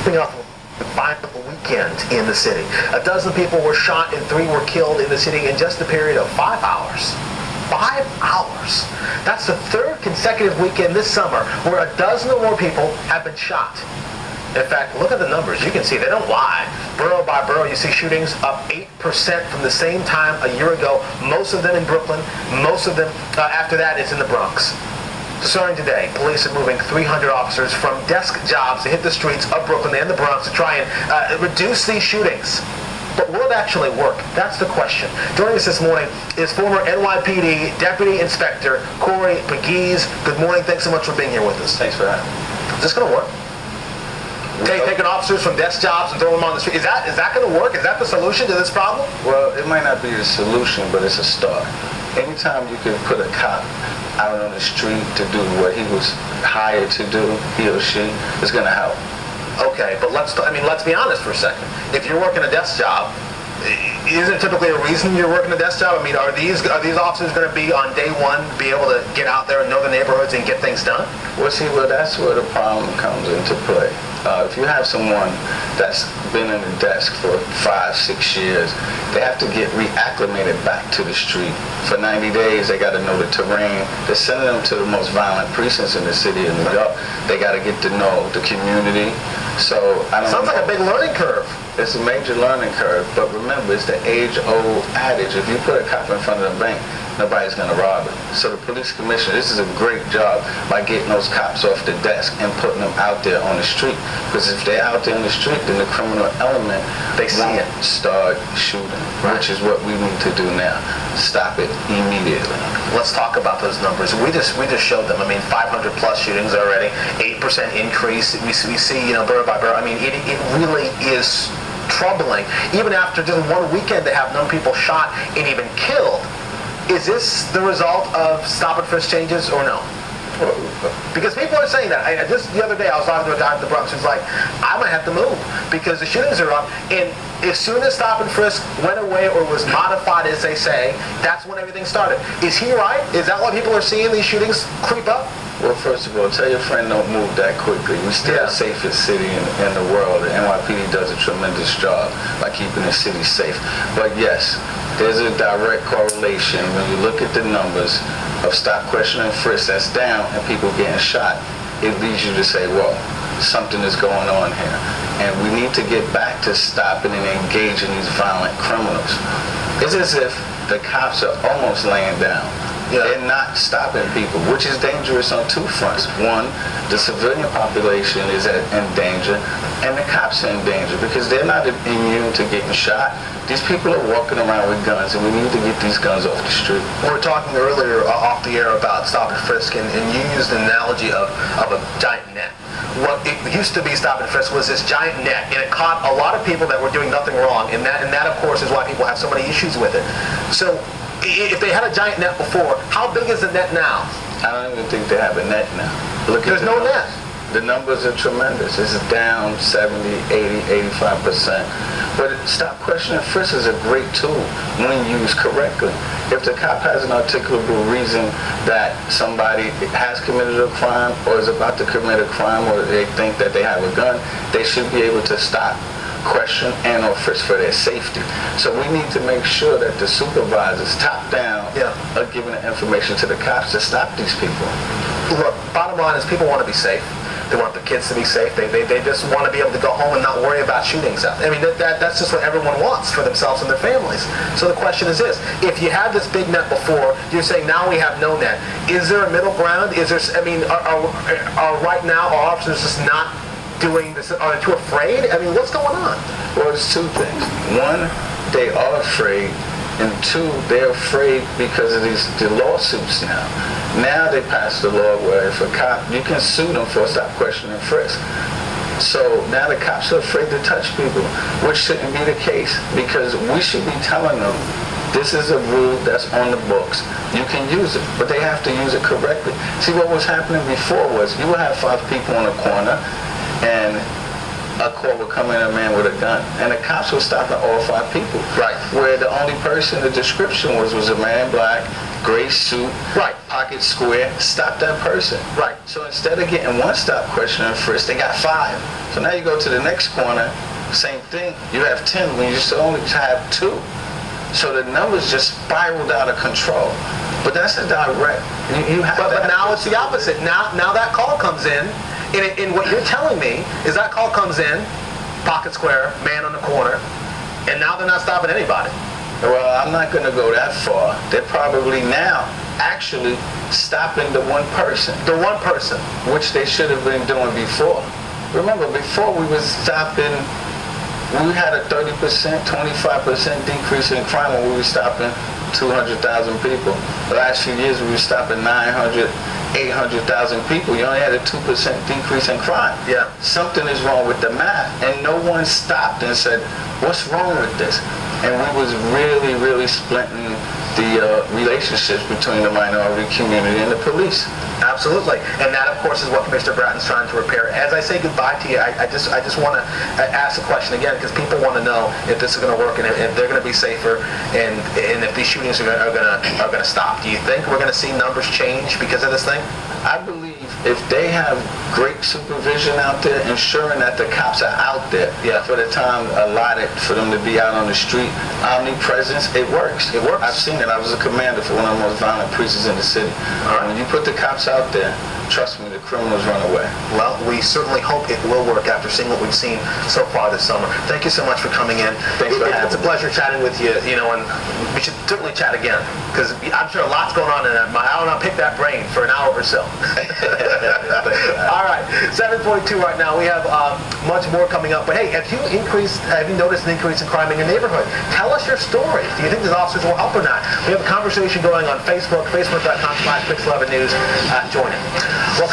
Off the final weekend in the city. A dozen people were shot and 3 were killed in the city in just a period of 5 hours. 5 hours. That's the 3rd consecutive weekend this summer where a dozen or more people have been shot. In fact, look at the numbers. You can see they don't lie. Borough by borough, you see shootings up 8% from the same time a year ago. Most of them in Brooklyn. Most of them after that is in the Bronx. Starting today, police are moving 300 officers from desk jobs to hit the streets of Brooklyn and the Bronx to try and reduce these shootings. But will it actually work? That's the question. Joining us this morning is former NYPD Deputy Inspector Corey Pegues. Good morning. Thanks so much for being here with us. Thanks for having me. Is this going to work? Taking officers from desk jobs and throwing them on the street. Is that going to work? Is that the solution to this problem? Well, it might not be the solution, but it's a start. Anytime you can put a cop out on the street to do what he was hired to do, he or she, is going to help. Okay, but let's be honest for a second. If you're working a desk job, isn't it typically a reason you're working a desk job? I mean, are these officers going to be on day one, be able to get out there and know the neighborhoods and get things done? Well, see, that's where the problem comes into play. If you have someone that's been in the desk for 5-6 years, they have to get reacclimated back to the street. For 90 days, they got to know the terrain. They're sending them to the most violent precincts in the city of New York. They got to get to know the community. So I don't Sounds know. like a big learning curve. It's a major learning curve, but remember, it's the age-old adage. If you put a cop in front of the bank, nobody's going to rob it. So the police commissioner, this is a great job by getting those cops off the desk and putting them out there on the street. Because if they're out there on the street, then the criminal element, they see it, start shooting, which is what we need to do now. Stop it immediately. Let's talk about those numbers. We just showed them. I mean, 500 plus shootings already, 8% increase. We see, borough by borough. I mean, it really is troubling. Even after just one weekend to have known people shot and even killed. Is this the result of stop and frisk changes or no? Because people are saying that. Just the other day, I was talking to a guy at the Bronx who's like, I might have to move because the shootings are up. And as soon as stop and frisk went away or was modified, as they say, that's when everything started. Is he right? Is that why people are seeing these shootings creep up? Well, first of all, tell your friend don't move that quickly. We're still the safest city in the world. The NYPD does a tremendous job by keeping the city safe. But yes, there's a direct correlation when you look at the numbers of stop, question, and frisk that's down and people getting shot. It leads you to say, well, something is going on here. And we need to get back to stopping and engaging these violent criminals. It's as if the cops are almost laying down. They're not stopping people, which is dangerous on 2 fronts. One, the civilian population is in danger, and the cops are in danger because they're not immune to getting shot. These people are walking around with guns, and we need to get these guns off the street. We were talking earlier off the air about stop and frisk, and you used an analogy of a giant net. What it used to be stop and frisk was this giant net, and it caught a lot of people that were doing nothing wrong, and that of course is why people have so many issues with it. So if they had a giant net before, how big is the net now? I don't even think they have a net now. There's no net. The numbers are tremendous. It's down 70, 80, 85%. But stop, question, and frisk is a great tool when used correctly. If the cop has an articulable reason that somebody has committed a crime or is about to commit a crime or they think that they have a gun, they should be able to stop, question, and or frisk for their safety. So we need to make sure that the supervisors, top down, are giving the information to the cops to stop these people. Look, bottom line is people want to be safe. They want their kids to be safe. They just want to be able to go home and not worry about shootings. I mean, that's just what everyone wants for themselves and their families. So the question is this. If you had this big net before, you're saying now we have no net. Is there a middle ground? Is there, are right now our officers just not doing this? Are they too afraid? I mean, what's going on? Well, it's 2 things. One, they are afraid. And 2, they're afraid because of the lawsuits now. Now they passed the law where if a cop, you can sue them for stop, question, and frisk. So now the cops are afraid to touch people, which shouldn't be the case because we should be telling them this is a rule that's on the books. You can use it, but they have to use it correctly. See, what was happening before was you would have 5 people in a corner and a call would come in, a man with a gun, and the cops were stopping all 5 people. Right. Where the only person, the description was a man in black, gray suit, Right. pocket square, stop that person. Right. So instead of getting one stop, question, and frisk, they got 5. So now you go to the next corner, same thing. You have 10 when you used to only have 2. So the numbers just spiraled out of control. But that's a direct. You have But to now it's the opposite. Now that call comes in, and what you're telling me is that call comes in, pocket square, man on the corner, and now they're not stopping anybody. Well, I'm not going to go that far. They're probably now actually stopping the one person, The one person. which they should have been doing before. Remember, before we was stopping, we had a 30%, 25% decrease in crime when we were stopping 200,000 people. The last few years, we were stopping 900, 800,000 people. You only had a 2% decrease in crime. Yeah. Something is wrong with the math. And no one stopped and said, what's wrong with this? And we was really, really splitting the relationships between the minority community and the police. Absolutely, and that, of course, is what Commissioner Bratton's trying to repair. As I say goodbye to you, I just want to ask the question again because people want to know if this is going to work and if they're going to be safer and if these shootings are going to stop. Do you think we're going to see numbers change because of this thing? I believe if they have great supervision out there, ensuring that the cops are out there for the time allotted for them to be out on the street, omnipresence, it works. It works. I've seen it. I was a commander for one of the most violent precincts in the city. All right. When you put the cops out there, trust me, the criminals run away. Well, we certainly hope it will work after seeing what we've seen so far this summer. Thank you so much for coming in. Thanks for having It's a pleasure chatting with you, and we should certainly chat again because I'm sure a lot's going on in that mind. I don't know, pick that brain for an hour or so. All right, 7:42 right now. We have much more coming up. But hey, have you noticed an increase in crime in your neighborhood? Tell us your stories. Do you think these officers will help or not? We have a conversation going on Facebook, facebook.com/Pix11 News. Join it. Well,